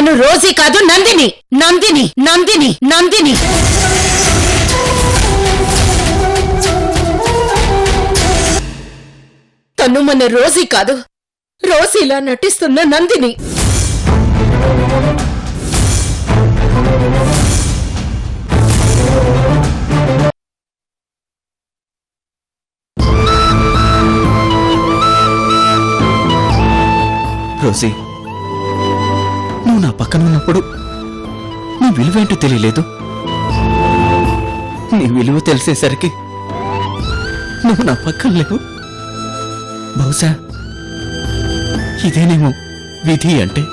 తను రోజీ కాదు, నందిని. నందిని నందిని నందిని తను మన రోజీ కాదు, రోజీలా నటిస్తున్న నందిని. రోజీ, నువ్వు నా పక్కన ఉన్నప్పుడు నీ విలువేంటో తెలియలేదు. నీ విలువ తెలిసేసరికి నువ్వు నా పక్కన లేవు. బహుశా ఇదేనేమో విధి అంటే.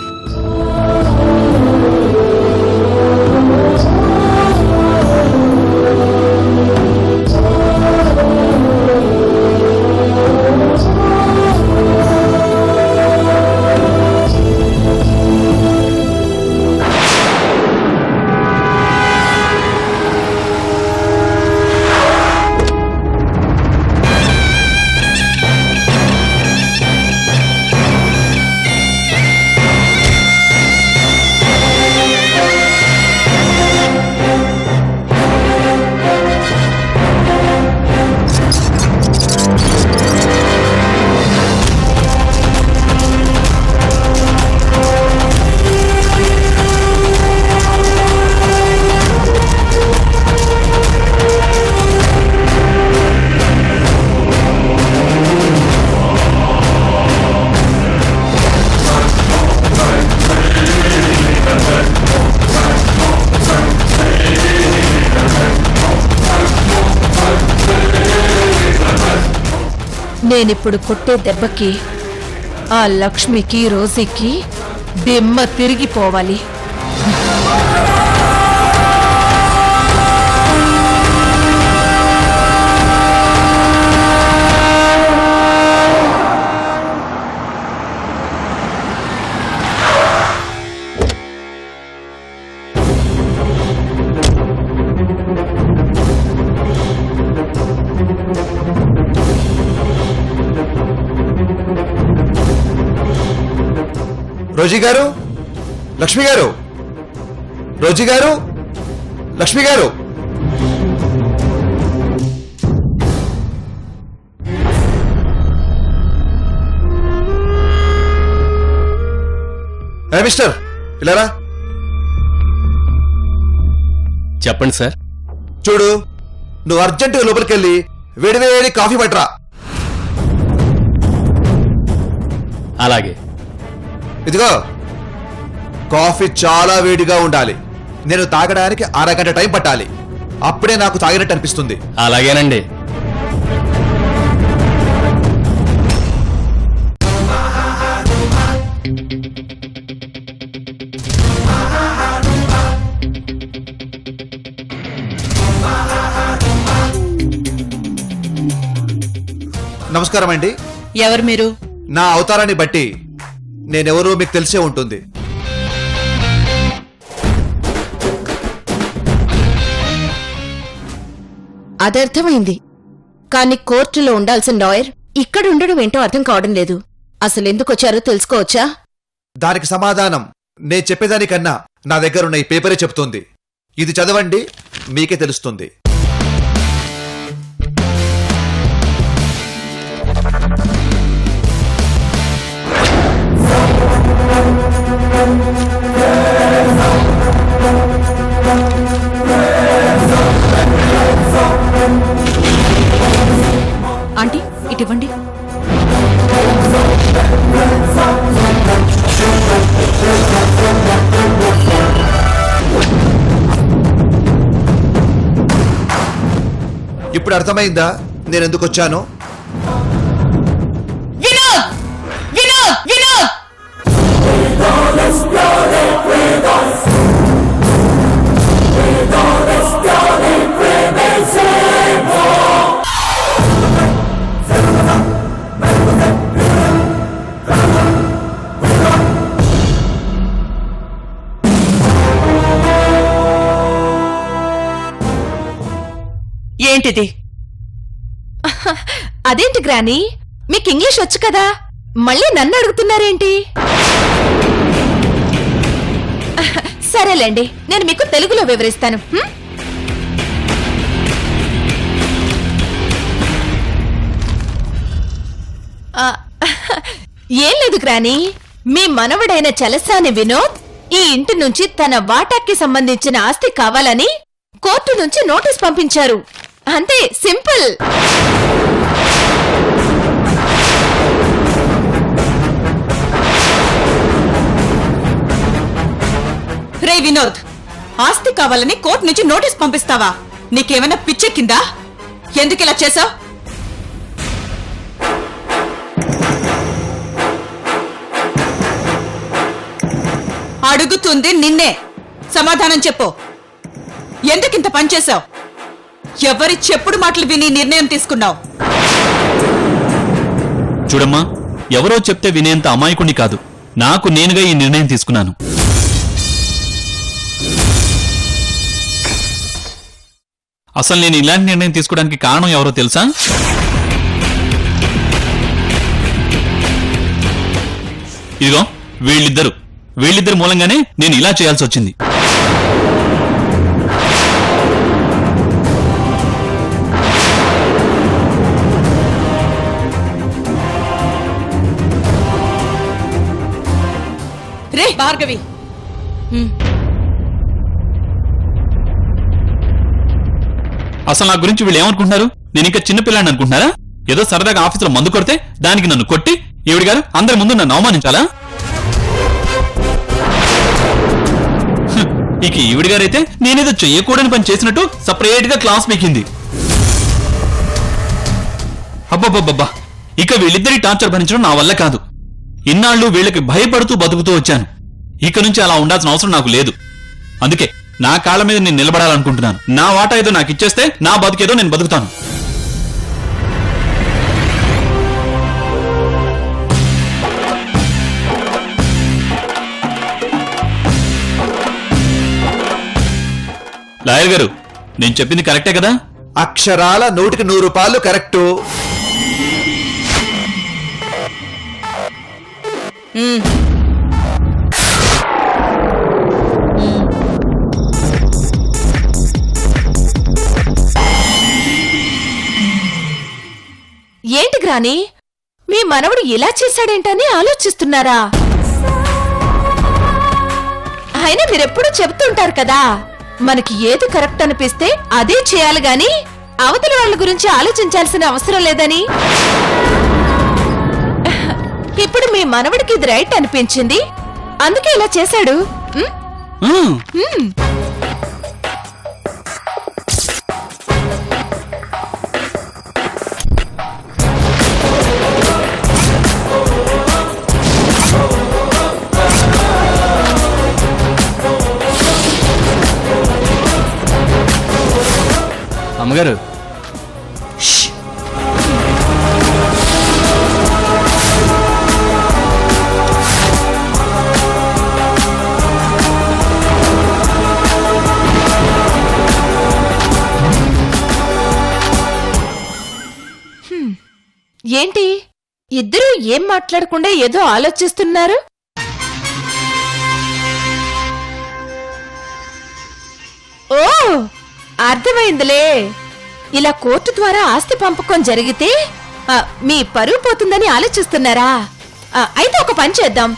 నేనిప్పుడు కొట్టే దెబ్బకి ఆ లక్ష్మికి, రోజీకి దిమ్మ తిరిగిపోవాలి. రోజీ గారు, లక్ష్మి గారు, రోజీ గారు, లక్ష్మి గారు. మిస్టర్, ఇలారా. చెప్పండి సార్. చూడు, నువ్వు అర్జెంటుగా లోపలికెళ్ళి వేడివేడి కాఫీ పట్టరా. అలాగే. ఇదిగో, కాఫీ చాలా వేడిగా ఉండాలి. నేను తాగడానికి అరగంట టైం పట్టాలి. అప్పుడే నాకు తాగినట్టు అనిపిస్తుంది. అలాగేనండి. నమస్కారం అండి. ఎవరు మీరు? నా అవతారాన్ని బట్టి నేనెవరో మీకు తెలిసే ఉంటుంది. అదర్థమైంది, కానీ కోర్టులో ఉండాల్సిన లాయర్ ఇక్కడ ఉండడం ఏంటో అర్థం కావడం లేదు. అసలెందుకొచ్చారో తెలుసుకోవచ్చా? దానికి సమాధానం నేను చెప్పేదానికన్నా నా దగ్గరున్న ఈ పేపరే చెప్తుంది. ఇది చదవండి, మీకే తెలుస్తుంది. ఆంటీ, ఇటివ్వండి. ఇప్పుడు అర్థమైందా నేనెందుకు వచ్చాను? వినోద్! వినోద్! వినోద్! ఏంటిది? అదేంటి గ్రానీ, మీకు ఇంగ్లీష్ వచ్చు కదా, మళ్ళీ నన్ను అడుగుతున్నారేంటి? సరేలేండి, నేను మీకు తెలుగులో వివరిస్తాను. ఏం లేదు గ్రాని, మీ మనవడైన చలసాని వినోద్ ఈ ఇంటి నుంచి తన వాటాకి సంబంధించిన ఆస్తి కావాలని కోర్టు నుంచి నోటీస్ పంపించారు. అంతే, సింపుల్. రే వినోద్, ఆస్తి కావాలని కోర్టు నుంచి నోటీస్ పంపిస్తావా? నీకేమైనా పిచ్చెక్కిందా? ఎందుకిలా చేసావ్? అడుగుతుంది నిన్నే, సమాధానం చెప్పు. ఎందుకింత పని చేశావు? ఎవరి చెప్పుడు మాటలు విని నిర్ణయం తీసుకున్నావు? చూడమ్మా, ఎవరో చెప్తే వినేంత అమాయకుణ్ణి కాదు. నాకు నేనుగా ఈ నిర్ణయం తీసుకున్నాను. అసలు నేను ఇలాంటి నిర్ణయం తీసుకోవడానికి కారణం ఎవరో తెలుసా? ఇదిగో వీళ్ళిద్దరు మూలంగానే నేను ఇలా చేయాల్సి వచ్చింది. రే భార్గవి, అసలు నా గురించి వీళ్ళు ఏమనుకుంటున్నారు? నేను ఇంకా చిన్నపిల్లాన్ని అనుకుంటున్నారా? ఏదో సరదాగా ఆఫీసులో మందు కొడితే దానికి నన్ను కొట్టి ఈవిడి గారు అందరి ముందు నన్ను అవమానించాలా? ఇక ఈవిడి గారైతే నేనేదో చెయ్యకూడని పని చేసినట్టు సపరేట్ గా క్లాస్ పీకింది. అబ్బబ్బబ్బబ్బా, ఇక వీళ్ళిద్దరి టార్చర్ భరించడం నా వల్ల కాదు. ఇన్నాళ్ళు వీళ్ళకి భయపడుతూ బతుకుతూ వచ్చాను. ఇక నుంచి అలా ఉండాల్సిన అవసరం నాకు లేదు. అందుకే నా కాళ్ళ మీద నేను నిలబడాలనుకుంటున్నాను. నా వాటా ఏదో నాకు ఇచ్చేస్తే నా బతుకేదో నేను బతుకుతాను. లాయర్ గారు, నేను చెప్పింది కరెక్టే కదా? అక్షరాల 100కి 100 రూపాయలు కరెక్టు. ఏంటి గ్రాని, మీ మనవడు ఇలా చేశాడేంటని ఆలోచిస్తున్నారా? అయినా మీరెప్పుడు చెబుతుంటారు కదా, మనకి ఏది కరెక్ట్ అనిపిస్తే అదే చేయాలి గాని అవతలి వాళ్ళ గురించి ఆలోచించాల్సిన అవసరం లేదని. ఇప్పుడు మీ మనవడికి ఇది రైట్ అనిపించింది, అందుకే ఇలా చేశాడు. అమ్మగారు, ఏంటి ఇద్దరూ ఏం మాట్లాడకుండా ఏదో ఆలోచిస్తున్నారు? ఓ, అర్థమైందిలే. ఇలా కోర్టు ద్వారా ఆస్తి పంపకం జరిగితే మీ పరువు పోతుందని ఆలోచిస్తున్నారా? అయితే ఒక పని చేద్దాం.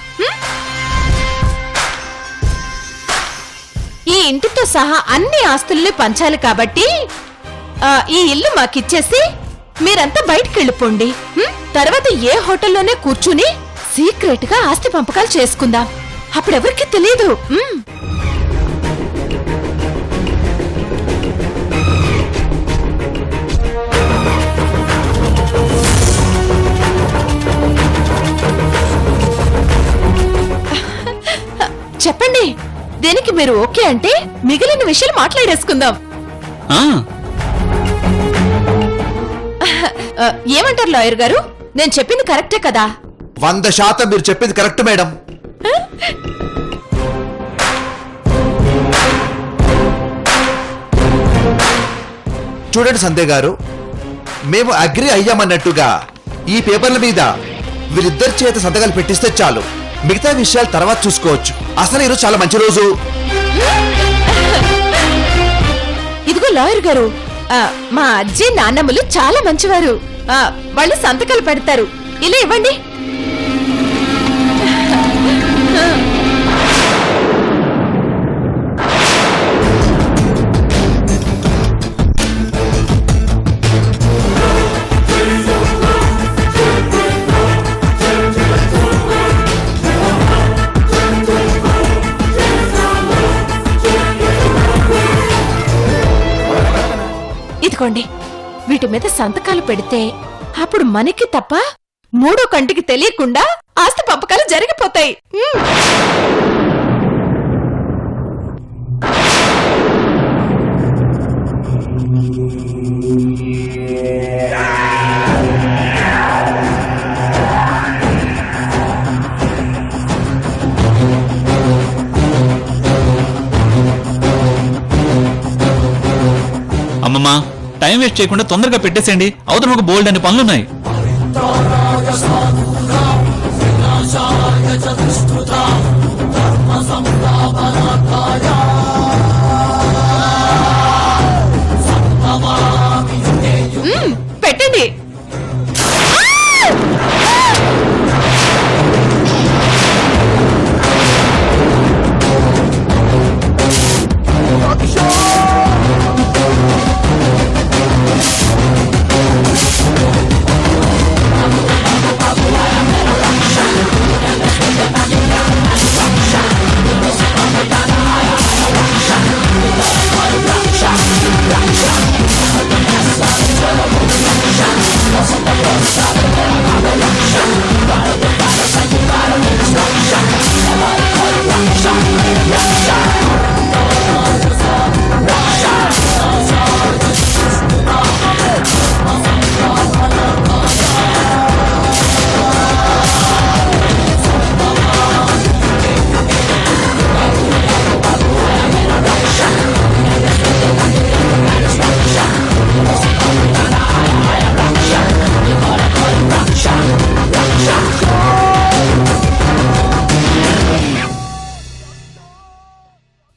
ఈ ఇంటితో సహా అన్ని ఆస్తుల్ని పంచాలి కాబట్టి ఈ ఇల్లు మాకిచ్చేసి మీరంతా బయటికి వెళ్ళిపోండి. తర్వాత ఏ హోటల్లోనే కూర్చుని సీక్రెట్ గా ఆస్తి పంపకాలు చేసుకుందాం. అప్పుడెవరికి తెలియదు. చెప్పండి, దేనికి మీరు ఓకే అంటే మిగిలిన విషయాలు మాట్లాడేసుకుందాం. ఏమంటారు లాయర్ గారు? నేను చెప్పింది కరెక్టే కదా? 100% మీరు చెప్పింది కరెక్ట్ మేడం. చూడండి సంధ్య గారు, మేము అగ్రి అయ్యామన్నట్టుగా ఈ పేపర్ల మీద వీరిద్దరి చేత సంతకాలు పెట్టిస్తే చాలు. మిగతా విషయాలు తర్వాత చూసుకోవచ్చు. అసలు ఈరోజు చాలా మంచి రోజు. ఇదిగో లాయర్ గారు, మా అజ్జి నాన్నమ్మలు చాలా మంచివారు. వాళ్ళు సంతకాలు పెడతారు. ఇలా ఇవ్వండి. ఇదిగోండి, వీటి మీద సంతకాలు పెడితే అప్పుడు మనకి తప్ప మూడో కంటికి తెలియకుండా ఆస్తి పంపకాలు జరిగిపోతాయి. అమ్మమ్మా, టైం వేస్ట్ చేయకుండా తొందరగా పెట్టేసేయండి. అవతల ఒక బోల్డ్ అనే పనులున్నాయి. పెట్టండి.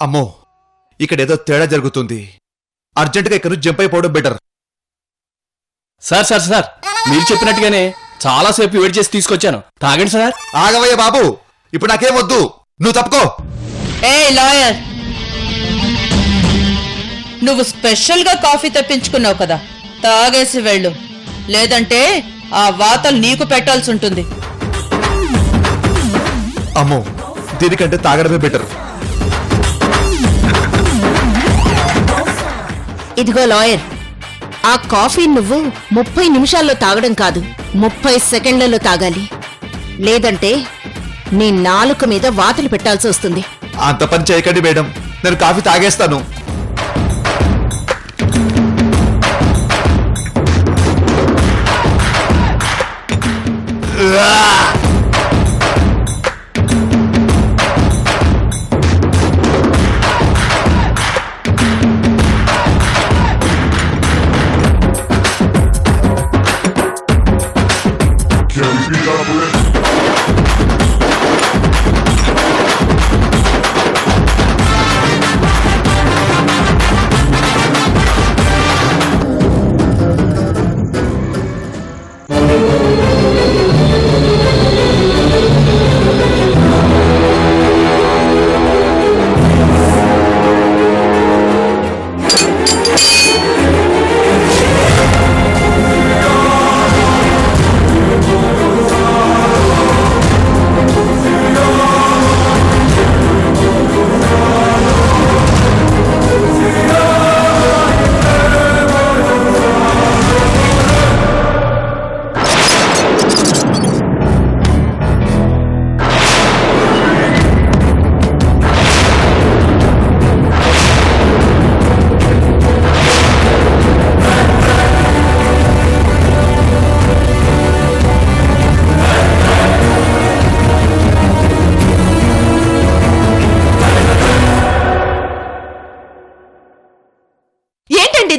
అమ్మో, ఇక్కడేదో తేడా జరుగుతుంది. అర్జెంటుగా ఇక్కడ నుంచి జంప్ అయిపోవడం బెటర్. సార్ సార్ సార్ మీరు చెప్పినట్టుగానే చాలాసేపు వెయిట్ చేసి తీసుకొచ్చాను. తాగండి సార్. ఆగవయ్య బాబు, ఇప్పుడు నాకేం వద్దు. నువ్వు తప్పుకో. ఏ లాయర్, నువ్వు స్పెషల్ గా కాఫీ తెప్పించుకున్నావు కదా, తాగేసి వెళ్ళు. లేదంటే ఆ వాతలు నీకు పెట్టాల్సి ఉంటుంది. అమ్మో, దీనికంటే తాగడమే బెటర్. ఇదిగో లాయర్, ఆ కాఫీ నువ్వు 30 నిమిషాల్లో తాగడం కాదు, 30 సెకండ్లలో తాగాలి. లేదంటే నీ నాలుక మీద వాతలు పెట్టాల్సి వస్తుంది. అంత పని చేయకండి మేడం, నేను కాఫీ తాగేస్తాను.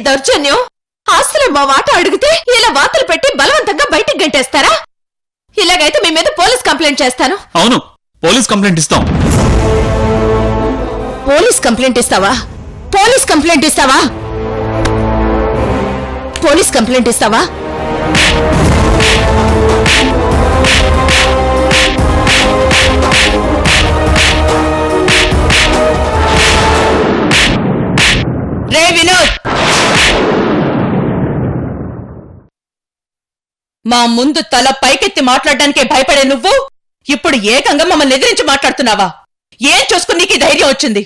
దౌర్జన్యం. ఆస్తులు మా మాట అడిగితే ఇలా వార్తలు పెట్టి బలవంతంగా బయటికి గంటేస్తారా? ఇలాగైతే మీ మీద పోలీస్ కంప్లైంట్ చేస్తాను. అవును, పోలీస్ కంప్లైంట్ ఇస్తాం. పోలీస్ కంప్లైంట్ ఇస్తావా? పోలీస్ కంప్లైంట్ ఇస్తావా? పోలీస్ కంప్లైంట్ ఇస్తావా? రే వినోద్, మా ముందు తల పైకెత్తి మాట్లాడడానికే భయపడే నువ్వు ఇప్పుడు ఏకంగా మమ్మల్ని ఎదిరించి మాట్లాడుతున్నావా? ఏం చూసుకుని నీకు ఈ ధైర్యం వచ్చింది?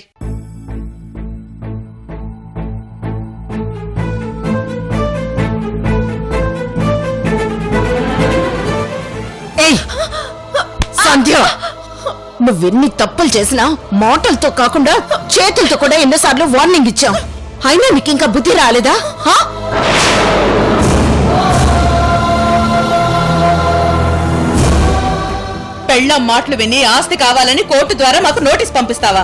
ఏయ్ సంధ్య, నువ్వెన్ని తప్పులు చేసినా మాటలతో కాకుండా చేతులతో కూడా ఎన్నోసార్లు వార్నింగ్ ఇచ్చావు. అయినా నీకు ఇంకా బుద్ధి రాలేదా? హా? పెళ్ళాం మాటలు విని ఆస్తి కావాలని కోర్టు ద్వారా మాకు నోటీస్ పంపిస్తావా?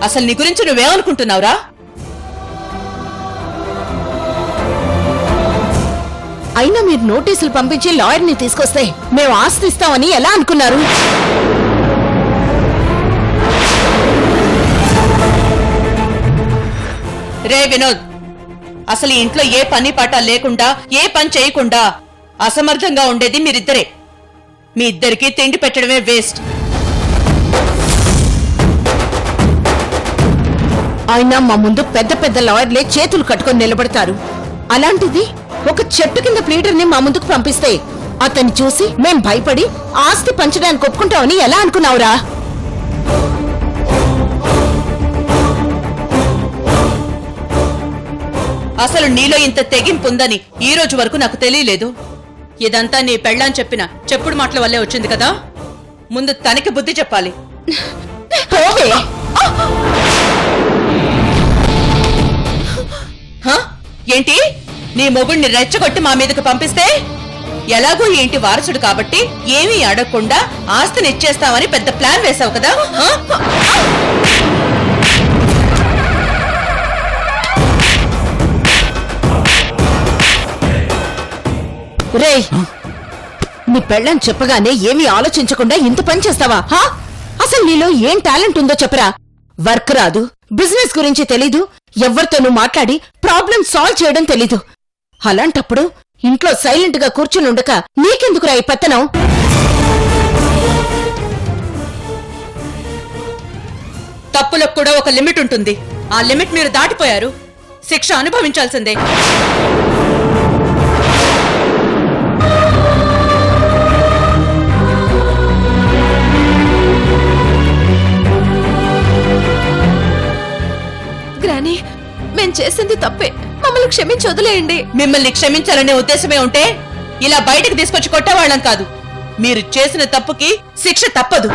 అసలు నీ గురించి నువ్వేమనుకుంటున్నావురా? అయినా మీరు నోటీసులు పంపించి లాయర్ని తీసుకొస్తే మేము ఆస్తి ఇస్తామని ఎలా అనుకున్నారు? రే వినోద్, అసలు ఈ ఇంట్లో ఏ పని పాట లేకుండా ఏ పని చేయకుండా అసమర్థంగా ఉండేది మీరిద్దరే. మీ ఇద్దరికి తిండి పెట్టడమే వేస్ట్. అయినా మా ముందు పెద్ద పెద్ద లాయర్లే చేతులు కట్టుకొని నిలబడతారు. అలాంటిది ఒక చెట్టు కింద ప్లీడర్ని మా ముందుకు పంపిస్తే అతన్ని చూసి మేం భయపడి ఆస్తి పంచడానికి ఒప్పుకుంటామని ఎలా అనుకున్నావురా? అసలు నీలో ఇంత తెగింపు ఉందని ఈ రోజు వరకు నాకు తెలియలేదు. ఇదంతా నీ పెళ్ళాని చెప్పిన చెప్పుడు మాటల వల్లే వచ్చింది కదా. ముందు తనకి బుద్ధి చెప్పాలి. పోవే. హ? ఏంటి, నీ మొగుడిని రెచ్చగొట్టి మా మీదకు పంపిస్తే? ఎలాగూ ఈ ఇంటి వారసుడు కాబట్టి ఏమీ అడగకుండా ఆస్తిని ఇచ్చేస్తామని పెద్ద ప్లాన్ వేశావు కదా. హ? రేయ్, నీ పెళ్ళని చెప్పగానే ఏమీ ఆలోచించకుండా ఇంత పని చేస్తావా? హా? అసలు నీలో ఏం టాలెంట్ ఉందో చెప్పరా? వర్క్ రాదు, బిజినెస్ గురించి తెలీదు, ఎవరితోనూ మాట్లాడి ప్రాబ్లం సాల్వ్ చేయడం తెలీదు. అలాంటప్పుడు ఇంట్లో సైలెంట్ గా కూర్చుని ఉండక నీకెందుకురా ఈ పెత్తనం? తప్పులకు కూడా ఒక లిమిట్ ఉంటుంది. ఆ లిమిట్ మీరు దాటిపోయారు. శిక్ష అనుభవించాల్సిందే. గ్రానీ, మేం చేసింది తప్పే, మమ్మల్ని క్షమించి వదిలేయండి. మిమ్మల్ని క్షమించాలనే ఉద్దేశమే ఉంటే ఇలా బయటకు తీసుకొచ్చి కొట్టేవాళ్ళం కాదు. మీరు చేసిన తప్పుకి శిక్ష తప్పదు.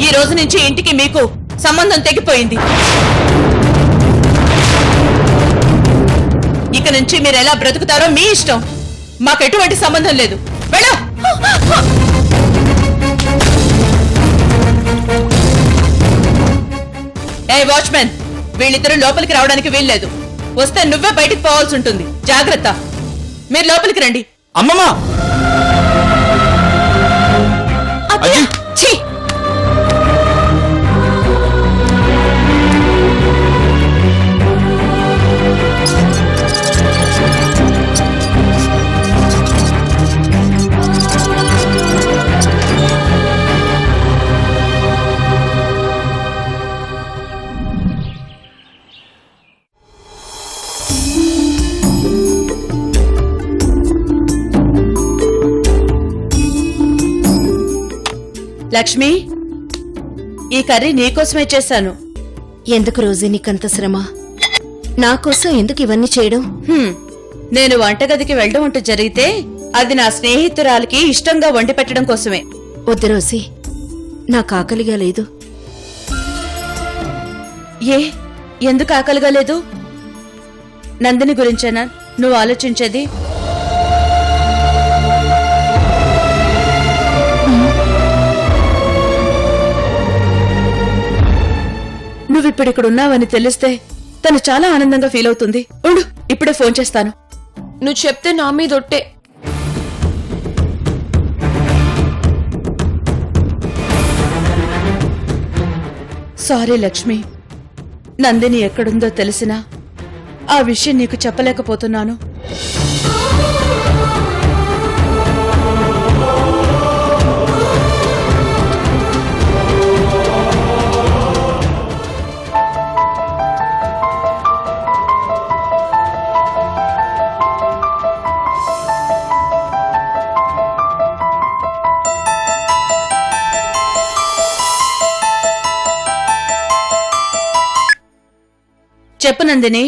ఈ రోజు నుంచి ఇంటికి మీకు సంబంధం తెగిపోయింది. ఇక నుంచి మీరు ఎలా బ్రతుకుతారో మీ ఇష్టం. మాకు ఎటువంటి సంబంధం లేదు. వెళ్ళు. ఏ వాచ్మెన్, వీళ్ళిద్దరూ లోపలికి రావడానికి వీల్లేదు. వస్తే నువ్వే బయటికి పోవాల్సి ఉంటుంది. జాగ్రత్త. మీరు లోపలికి రండి. అమ్మమ్మా! అయ్యో! ఛీ! లక్ష్మి, ఈ కర్రీ నీకోసమే చేశాను. ఎందుకు రోజు నీకంత శ్రమ? నాకోసం ఎందుకు ఇవన్నీ చేయడం? నేను వంటగదికి వెళ్ళడం అంటూ జరిగితే అది నా స్నేహితురాలికి ఇష్టంగా వండి పెట్టడం కోసమే. వద్దు రోజీ, నాకు ఆకలిగా లేదు. ఎందుకు ఆకలిగా లేదు? నందిని గురించేనా నువ్వు ఆలోచించేది? నువ్విప్పుడు ఇక్కడ ఉన్నావని తెలిస్తే తను చాలా ఆనందంగా ఫీల్ అవుతుంది. ఉండు, ఇప్పుడే ఫోన్ చేస్తాను. నువ్వు చెప్తే నా మీద ఒట్టే. సారీ లక్ష్మి, నందిని ఎక్కడుందో తెలిసినా ఆ విషయం నీకు చెప్పలేకపోతున్నాను. చెప్పు నందిని.